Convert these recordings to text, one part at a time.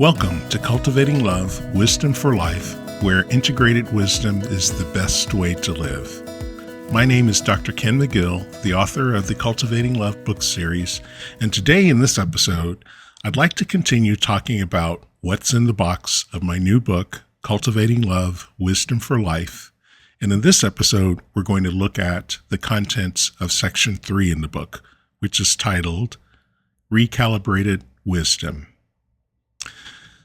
Welcome to Cultivating Love, Wisdom for Life, where integrated wisdom is the best way to live. My name is Dr. Ken McGill, the author of the Cultivating Love book series, and today in this episode, I'd like to continue talking about what's in the box of my new book, Cultivating Love, Wisdom for Life. And in this episode, we're going to look at the contents of section 3 in the book, which is titled Recalibrated Wisdom.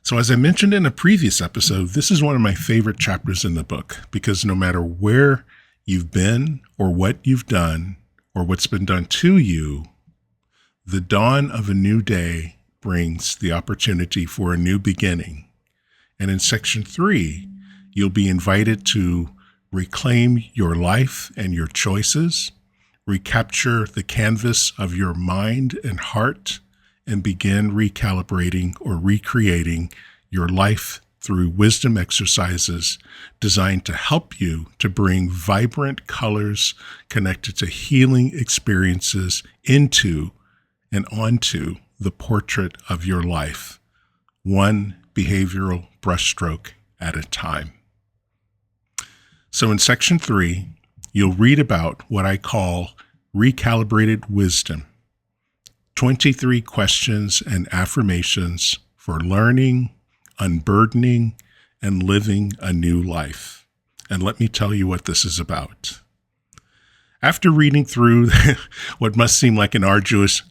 So as I mentioned in a previous episode, this is one of my favorite chapters in the book because no matter where you've been or what you've done or what's been done to you, the dawn of a new day brings the opportunity for a new beginning. And in section 3, you'll be invited to reclaim your life and your choices, recapture the canvas of your mind and heart, and begin recalibrating or recreating your life through wisdom exercises designed to help you to bring vibrant colors connected to healing experiences into and onto the portrait of your life, one behavioral brushstroke at a time. So in section 3, you'll read about what I call recalibrated wisdom. 23 questions and affirmations for learning, unburdening, and living a new life. And let me tell you what this is about. After reading through what must seem like an arduous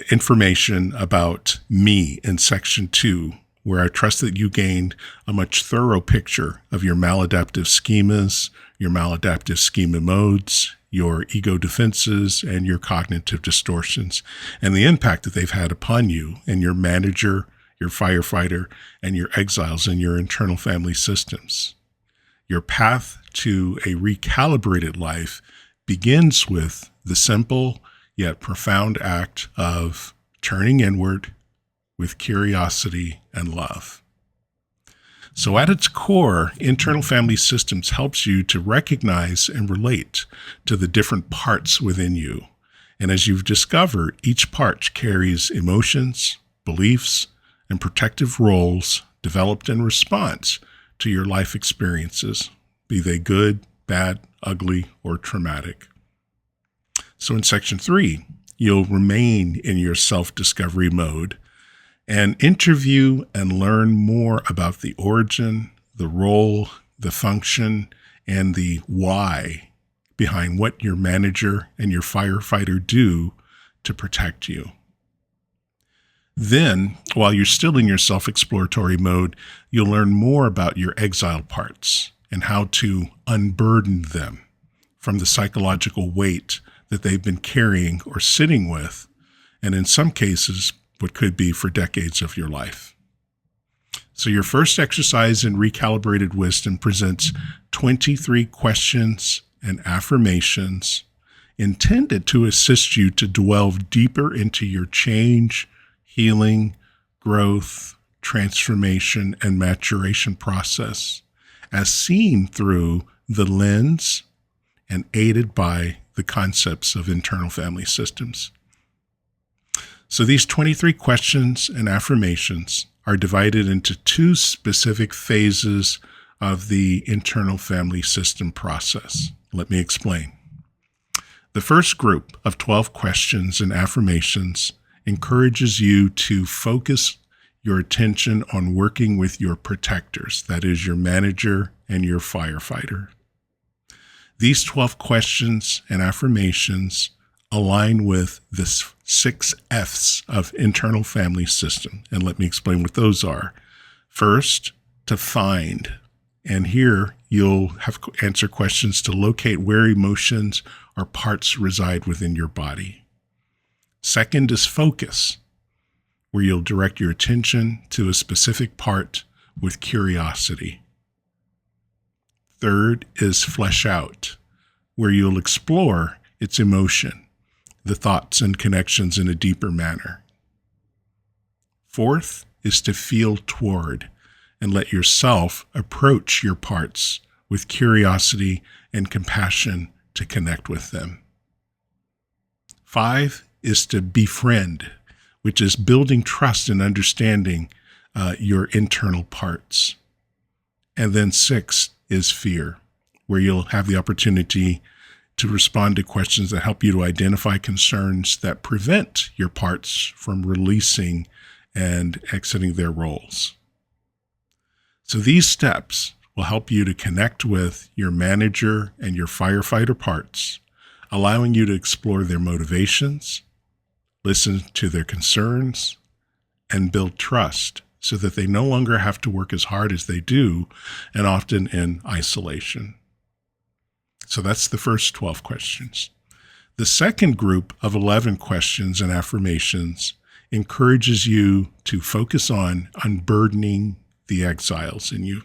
information about me in section 2, where I trust that you gained a much thorough picture of your maladaptive schemas, your maladaptive schema modes, your ego defenses, and your cognitive distortions, and the impact that they've had upon you and your manager, your firefighter, and your exiles in your internal family systems. Your path to a recalibrated life begins with the simple yet profound act of turning inward with curiosity and love. So at its core, internal family systems helps you to recognize and relate to the different parts within you. And as you've discovered, each part carries emotions, beliefs, and protective roles developed in response to your life experiences, be they good, bad, ugly, or traumatic. So in section 3, you'll remain in your self-discovery mode and interview and learn more about the origin, the role, the function, and the why behind what your manager and your firefighter do to protect you. Then, while you're still in your self-exploratory mode, you'll learn more about your exile parts and how to unburden them from the psychological weight that they've been carrying or sitting with, and in some cases, what could be for decades of your life. So your first exercise in recalibrated wisdom presents 23 questions and affirmations intended to assist you to delve deeper into your change, healing, growth, transformation, and maturation process, as seen through the lens and aided by the concepts of internal family systems. So these 23 questions and affirmations are divided into 2 specific phases of the internal family system process. Let me explain. The first group of 12 questions and affirmations encourages you to focus your attention on working with your protectors, that is your manager and your firefighter. These 12 questions and affirmations align with the 6 F's of internal family system. And let me explain what those are. First, to find. And here you'll have to answer questions to locate where emotions or parts reside within your body. Second is focus, where you'll direct your attention to a specific part with curiosity. Third is flesh out, where you'll explore its emotion, the thoughts and connections in a deeper manner. Fourth is to feel toward and let yourself approach your parts with curiosity and compassion to connect with them. 5 is to befriend, which is building trust and understanding your internal parts. And then 6 is fear, where you'll have the opportunity to respond to questions that help you to identify concerns that prevent your parts from releasing and exiting their roles. So these steps will help you to connect with your manager and your firefighter parts, allowing you to explore their motivations, listen to their concerns, and build trust so that they no longer have to work as hard as they do, and often in isolation. So that's the first 12 questions. The second group of 11 questions and affirmations encourages you to focus on unburdening the exiles in you.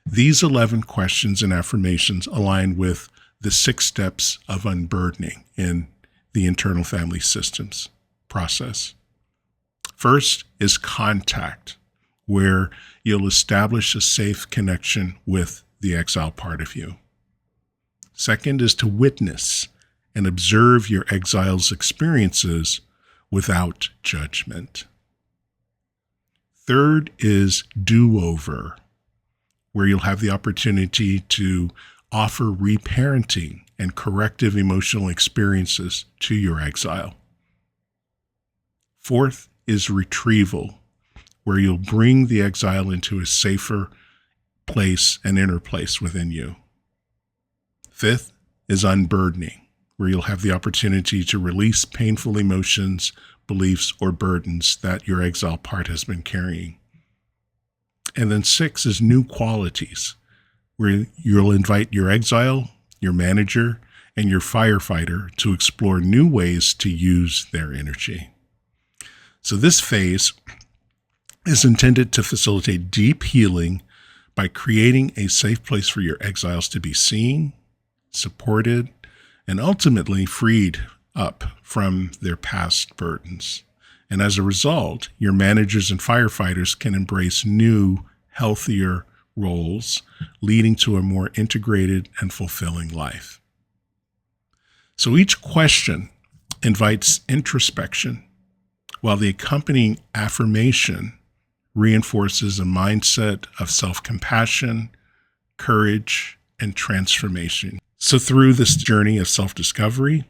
These 11 questions and affirmations align with the 6 steps of unburdening in the internal family systems process. First is contact, where you'll establish a safe connection with the exile part of you. Second is to witness and observe your exile's experiences without judgment. Third is do-over, where you'll have the opportunity to offer reparenting and corrective emotional experiences to your exile. Fourth is retrieval, where you'll bring the exile into a safer place and inner place within you. Fifth is unburdening, where you'll have the opportunity to release painful emotions, beliefs, or burdens that your exile part has been carrying. And then 6 is new qualities, where you'll invite your exile, your manager, and your firefighter to explore new ways to use their energy. So this phase is intended to facilitate deep healing by creating a safe place for your exiles to be seen, supported, and ultimately freed up from their past burdens. And as a result, your managers and firefighters can embrace new, healthier roles, leading to a more integrated and fulfilling life. So each question invites introspection, while the accompanying affirmation reinforces a mindset of self-compassion, courage, and transformation. So through this journey of self-discovery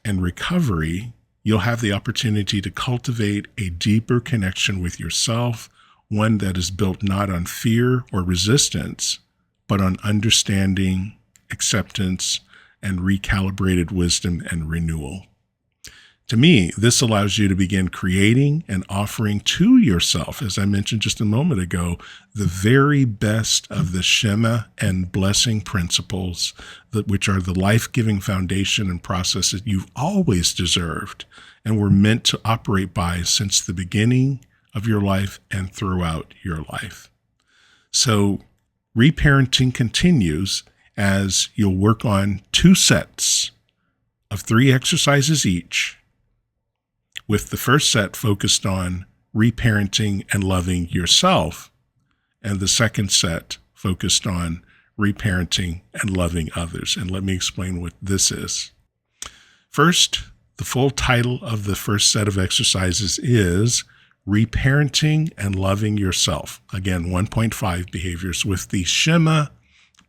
and recovery, you'll have the opportunity to cultivate a deeper connection with yourself, one that is built not on fear or resistance, but on understanding, acceptance, and recalibrated wisdom and renewal. To me, this allows you to begin creating and offering to yourself, as I mentioned just a moment ago, the very best of the schema and blessing principles, which are the life-giving foundation and process that you've always deserved and were meant to operate by since the beginning of your life and throughout your life. So reparenting continues as you'll work on 2 sets of 3 exercises each, with the first set focused on reparenting and loving yourself, and the second set focused on reparenting and loving others. And let me explain what this is. First, the full title of the first set of exercises is Reparenting and Loving Yourself. Again, 1.5 behaviors with the schema,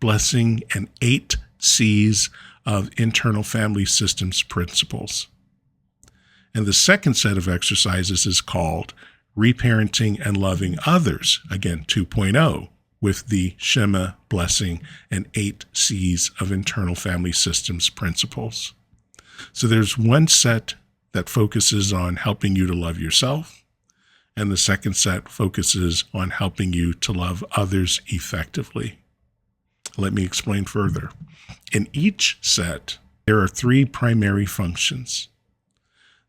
blessing, and 8 C's of internal family systems principles. And the second set of exercises is called Reparenting and Loving Others, again, 2.0, with the schema, blessing, and 8 C's of internal family systems principles. So there's one set that focuses on helping you to love yourself, and the second set focuses on helping you to love others effectively. Let me explain further. In each set, there are 3 primary functions.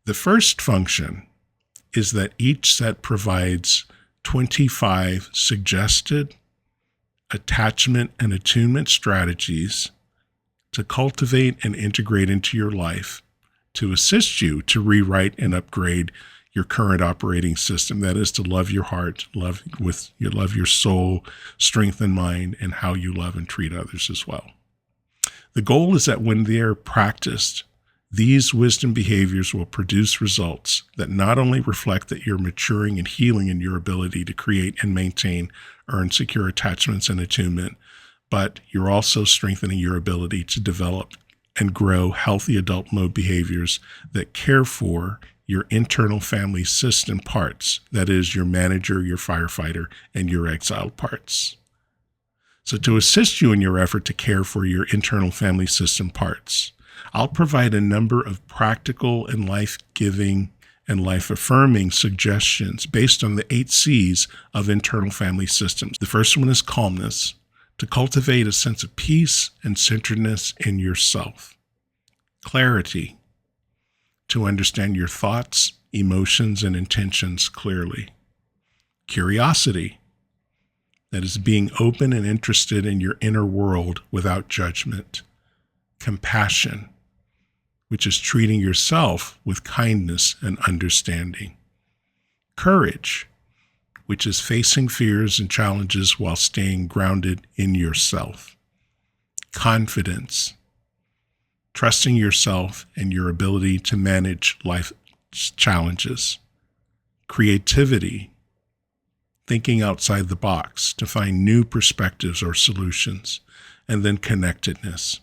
The first function is that each set provides 25 suggested attachment and attunement strategies to cultivate and integrate into your life to assist you to rewrite and upgrade your current operating system. That is to love your heart, love your soul, strengthen mind, and how you love and treat others as well. The goal is that when they are practiced, These wisdom behaviors will produce results that not only reflect that you're maturing and healing in your ability to create and maintain earned secure attachments and attunement, but you're also strengthening your ability to develop and grow healthy adult mode behaviors that care for your internal family system parts, that is, your manager, your firefighter, and your exiled parts. So to assist you in your effort to care for your internal family system parts, I'll provide a number of practical and life-giving and life-affirming suggestions based on the 8 C's of internal family systems. The first one is calmness, to cultivate a sense of peace and centeredness in yourself. Clarity, to understand your thoughts, emotions, and intentions clearly. Curiosity, that is being open and interested in your inner world without judgment. Compassion, which is treating yourself with kindness and understanding. Courage, which is facing fears and challenges while staying grounded in yourself. Confidence, trusting yourself and your ability to manage life's challenges. Creativity, thinking outside the box to find new perspectives or solutions. And then connectedness,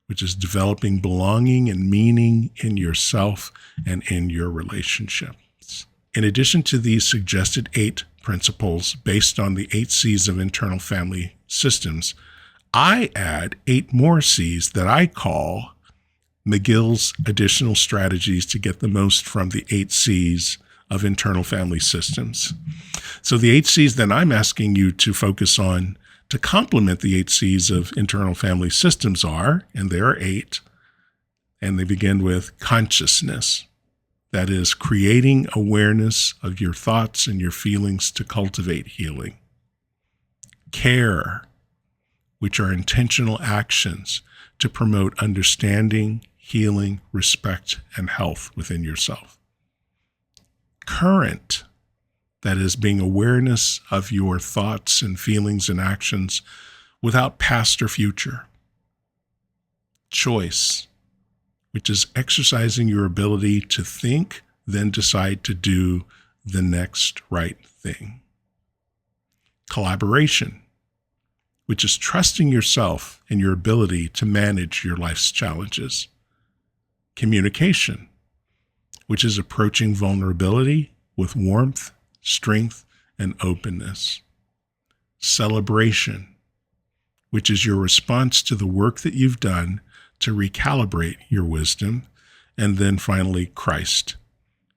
which is developing belonging and meaning in yourself and in your relationships. In addition to these suggested 8 principles based on the 8 C's of internal family systems, I add 8 more C's that I call McGill's additional strategies to get the most from the 8 C's of internal family systems. So the 8 C's that I'm asking you to focus on to complement the 8 C's of internal family systems are, and there are 8, and they begin with consciousness. That is, creating awareness of your thoughts and your feelings to cultivate healing. Care, which are intentional actions to promote understanding, healing, respect, and health within yourself. Current, that is, being awareness of your thoughts and feelings and actions without past or future. Choice, which is exercising your ability to think, then decide to do the next right thing. Collaboration, which is trusting yourself and your ability to manage your life's challenges. Communication, which is approaching vulnerability with warmth, strength, and openness. Celebration, which is your response to the work that you've done to recalibrate your wisdom. And then finally, Christ,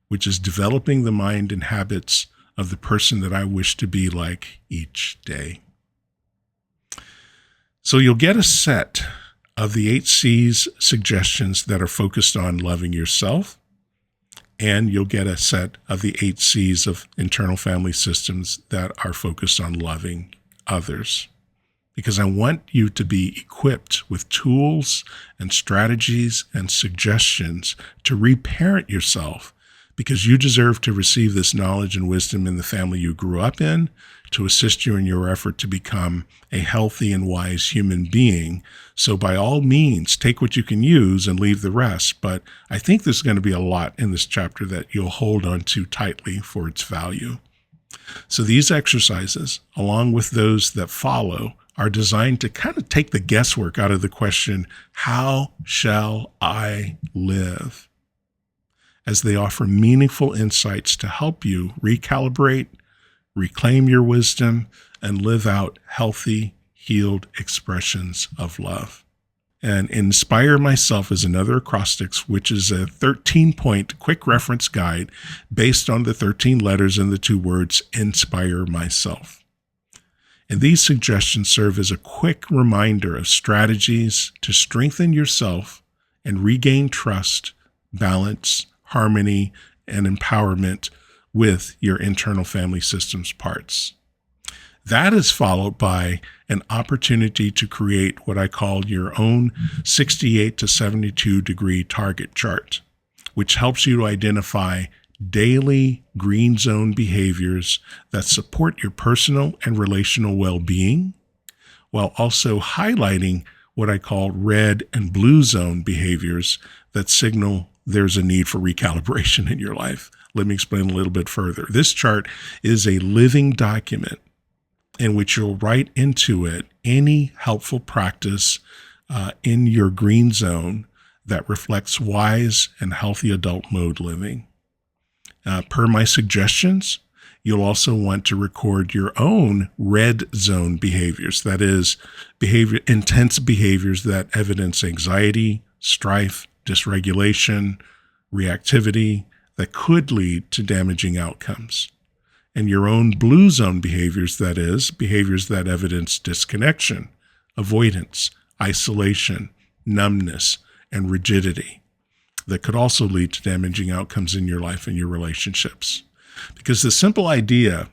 which is developing the mind and habits of the person that I wish to be like each day. So you'll get a set of the 8 C's suggestions that are focused on loving yourself, and you'll get a set of the 8 C's of internal family systems that are focused on loving others. Because I want you to be equipped with tools and strategies and suggestions to reparent yourself, because you deserve to receive this knowledge and wisdom in the family you grew up in, to assist you in your effort to become a healthy and wise human being. So by all means, take what you can use and leave the rest. But I think there's going to be a lot in this chapter that you'll hold on to tightly for its value. So these exercises, along with those that follow, are designed to kind of take the guesswork out of the question, how shall I live? As they offer meaningful insights to help you recalibrate, reclaim your wisdom, and live out healthy, healed expressions of love. And Inspire Myself is another acrostics, which is a 13-point quick reference guide based on the 13 letters in the 2 words, Inspire Myself. And these suggestions serve as a quick reminder of strategies to strengthen yourself and regain trust, balance, harmony, and empowerment with your internal family systems parts. That is followed by an opportunity to create what I call your own 68 to 72 degree target chart, which helps you to identify daily green zone behaviors that support your personal and relational well-being, while also highlighting what I call red and blue zone behaviors that signal there's a need for recalibration in your life. Let me explain a little bit further. This chart is a living document in which you'll write into it any helpful practice in your green zone that reflects wise and healthy adult mode living. Per my suggestions, you'll also want to record your own red zone behaviors. That is, intense behaviors that evidence anxiety, strife, dysregulation, reactivity that could lead to damaging outcomes. And your own blue zone behaviors, that is, behaviors that evidence disconnection, avoidance, isolation, numbness, and rigidity that could also lead to damaging outcomes in your life and your relationships. Because the simple idea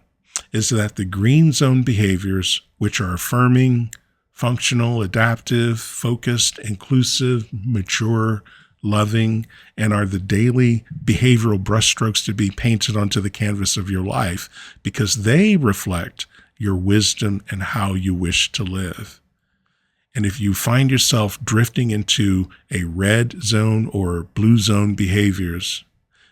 is that the green zone behaviors, which are affirming, functional, adaptive, focused, inclusive, mature, loving, and are the daily behavioral brushstrokes to be painted onto the canvas of your life because they reflect your wisdom and how you wish to live. And if you find yourself drifting into a red zone or blue zone behaviors,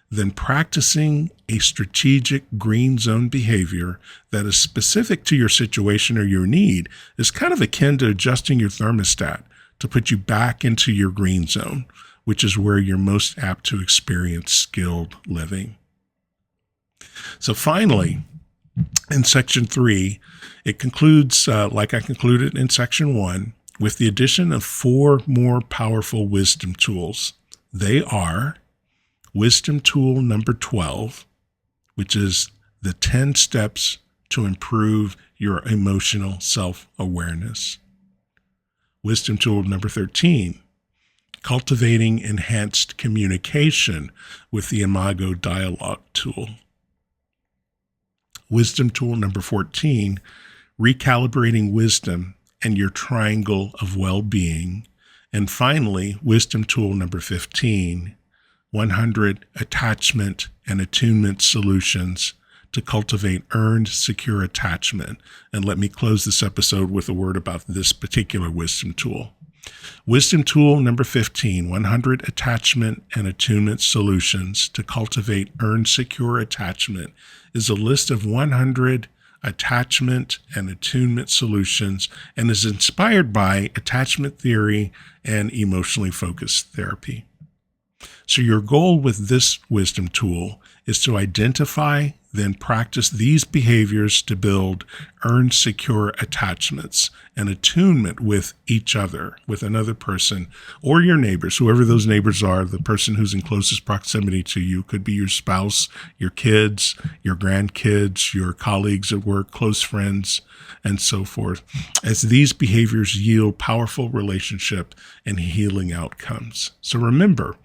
then practicing a strategic green zone behavior that is specific to your situation or your need is kind of akin to adjusting your thermostat to put you back into your green zone, which is where you're most apt to experience skilled living. So finally, in section 3, it concludes, like I concluded in section 1, with the addition of 4 more powerful wisdom tools. They are wisdom tool number 12, which is the 10 steps to improve your emotional self-awareness. Wisdom tool number 13, cultivating enhanced communication with the Imago dialogue tool. Wisdom tool number 14, recalibrating wisdom and your triangle of well-being. And finally, wisdom tool number 15, 100 attachment and attunement solutions to cultivate earned, secure attachment. And let me close this episode with a word about this particular wisdom tool. Wisdom tool number 15, 100 attachment and attunement solutions to cultivate earned, secure attachment, is a list of 100 attachment and attunement solutions and is inspired by attachment theory and emotionally focused therapy. So your goal with this wisdom tool is to identify, then practice these behaviors to build earned, secure attachments and attunement with each other, with another person or your neighbors, whoever those neighbors are. The person who's in closest proximity to you could be your spouse, your kids, your grandkids, your colleagues at work, close friends, and so forth, as these behaviors yield powerful relationship and healing outcomes. So remember,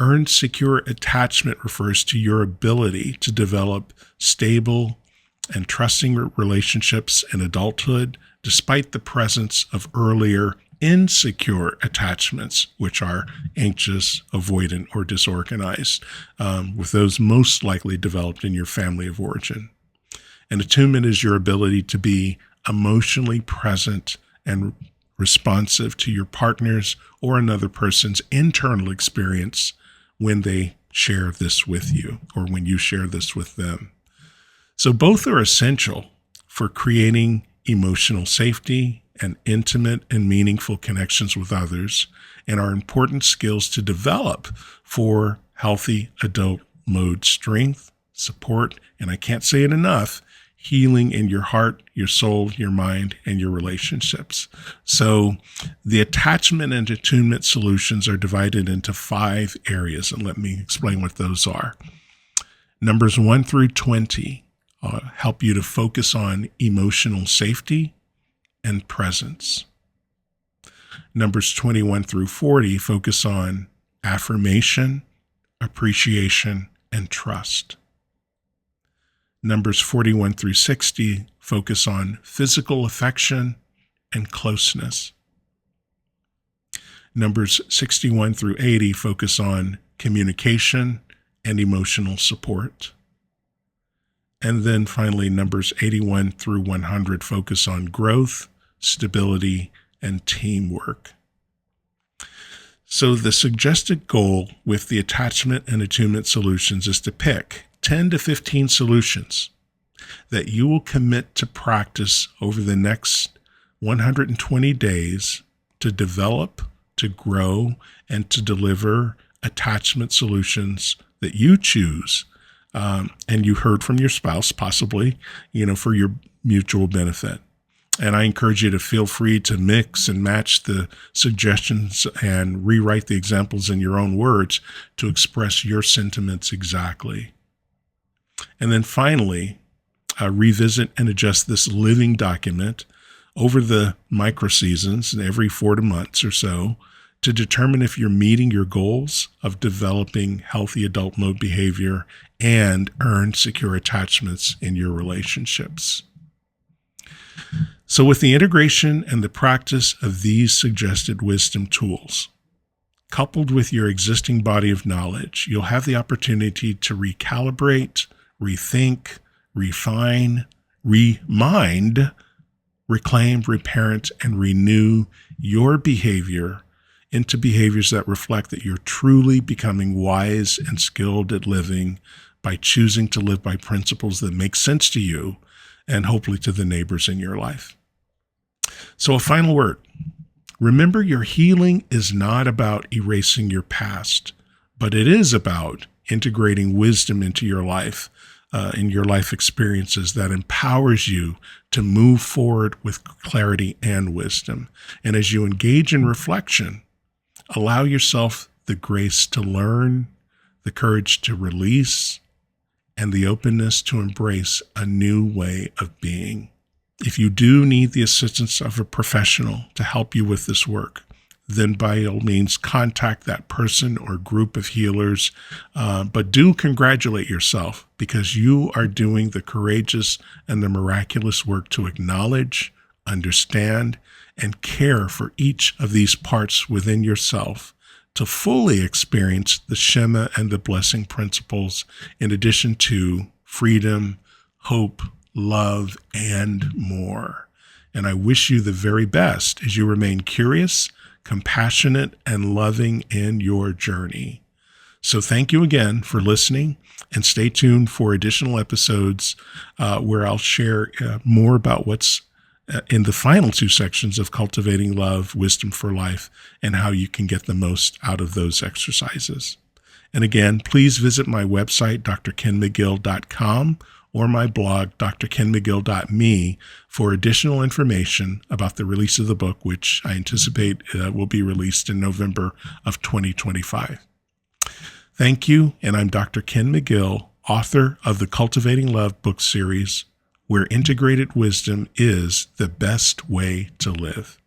earned secure attachment refers to your ability to develop stable and trusting relationships in adulthood, despite the presence of earlier insecure attachments, which are anxious, avoidant, or disorganized, with those most likely developed in your family of origin. And attunement is your ability to be emotionally present and responsive to your partner's or another person's internal experience when they share this with you or when you share this with them. So both are essential for creating emotional safety and intimate and meaningful connections with others, and are important skills to develop for healthy adult mode strength, support, and I can't say it enough, healing in your heart, your soul, your mind, and your relationships. So the attachment and attunement solutions are divided into 5 areas, and let me explain what those are. Numbers 1 through 20 help you to focus on emotional safety and presence. Numbers 21 through 40 focus on affirmation, appreciation, and trust. Numbers 41 through 60 focus on physical affection and closeness. Numbers 61 through 80 focus on communication and emotional support. And then finally, Numbers 81 through 100 focus on growth, stability, and teamwork. So the suggested goal with the attachment and attunement solutions is to pick 10 to 15 solutions that you will commit to practice over the next 120 days to develop, to grow, and to deliver attachment solutions that you choose. And you heard from your spouse, possibly, for your mutual benefit. And I encourage you to feel free to mix and match the suggestions and rewrite the examples in your own words to express your sentiments exactly. And then finally, revisit and adjust this living document over the micro seasons every 4 months or so to determine if you're meeting your goals of developing healthy adult mode behavior and earn secure attachments in your relationships. So with the integration and the practice of these suggested wisdom tools, coupled with your existing body of knowledge, you'll have the opportunity to recalibrate, rethink, refine, remind, reclaim, reparent, and renew your behavior into behaviors that reflect that you're truly becoming wise and skilled at living by choosing to live by principles that make sense to you and hopefully to the neighbors in your life. So a final word. Remember, your healing is not about erasing your past, but it is about integrating wisdom into your life, in your life experiences that empowers you to move forward with clarity and wisdom. And as you engage in reflection, allow yourself the grace to learn, the courage to release, and the openness to embrace a new way of being. If you do need the assistance of a professional to help you with this work, then by all means contact that person or group of healers. But do congratulate yourself because you are doing the courageous and the miraculous work to acknowledge, understand, and care for each of these parts within yourself to fully experience the schema and the blessing principles, in addition to freedom, hope, love, and more. And I wish you the very best as you remain curious, compassionate, and loving in your journey. So thank you again for listening, and stay tuned for additional episodes where I'll share more about what's in the final 2 sections of Cultivating Love, Wisdom for Life, and how you can get the most out of those exercises. And again, please visit my website, drkenmcgill.com, or my blog, drkenmcgill.me, for additional information about the release of the book, which I anticipate will be released in November of 2025. Thank you, and I'm Dr. Ken McGill, author of the Cultivating Love book series, where integrated wisdom is the best way to live.